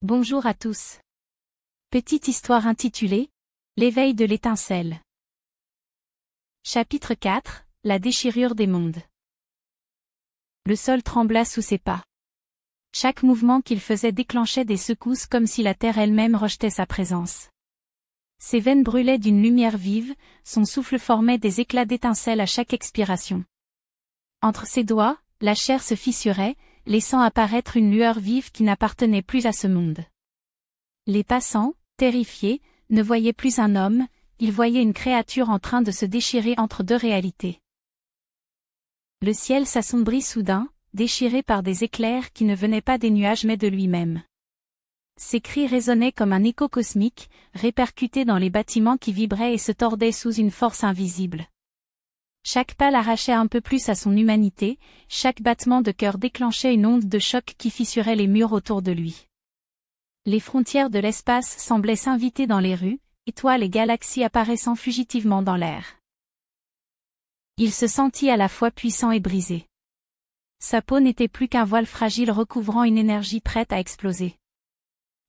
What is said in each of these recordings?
Bonjour à tous. Petite histoire intitulée « L'éveil de l'étincelle ». Chapitre 4 – La déchirure des mondes. Le sol trembla sous ses pas. Chaque mouvement qu'il faisait déclenchait des secousses comme si la terre elle-même rejetait sa présence. Ses veines brûlaient d'une lumière vive, son souffle formait des éclats d'étincelles à chaque expiration. Entre ses doigts, la chair se fissurait, laissant apparaître une lueur vive qui n'appartenait plus à ce monde. Les passants, terrifiés, ne voyaient plus un homme, ils voyaient une créature en train de se déchirer entre deux réalités. Le ciel s'assombrit soudain, déchiré par des éclairs qui ne venaient pas des nuages mais de lui-même. Ses cris résonnaient comme un écho cosmique, répercutés dans les bâtiments qui vibraient et se tordaient sous une force invisible. Chaque pas l'arrachait un peu plus à son humanité, chaque battement de cœur déclenchait une onde de choc qui fissurait les murs autour de lui. Les frontières de l'espace semblaient s'inviter dans les rues, étoiles et galaxies apparaissant fugitivement dans l'air. Il se sentit à la fois puissant et brisé. Sa peau n'était plus qu'un voile fragile recouvrant une énergie prête à exploser.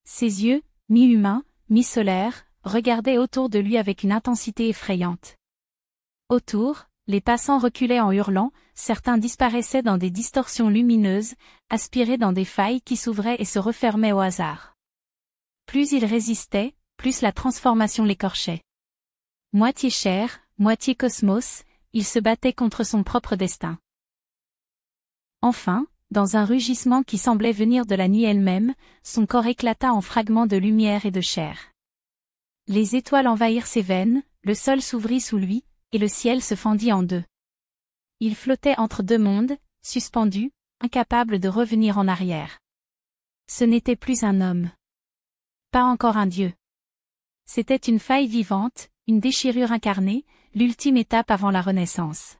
Ses yeux, mi-humains, mi-solaires, regardaient autour de lui avec une intensité effrayante. Autour, les passants reculaient en hurlant, certains disparaissaient dans des distorsions lumineuses, aspirés dans des failles qui s'ouvraient et se refermaient au hasard. Plus ils résistaient, plus la transformation l'écorchait. Moitié chair, moitié cosmos, il se battait contre son propre destin. Enfin, dans un rugissement qui semblait venir de la nuit elle-même, son corps éclata en fragments de lumière et de chair. Les étoiles envahirent ses veines, le sol s'ouvrit sous lui, et le ciel se fendit en deux. Il flottait entre deux mondes, suspendu, incapable de revenir en arrière. Ce n'était plus un homme. Pas encore un dieu. C'était une faille vivante, une déchirure incarnée, l'ultime étape avant la renaissance.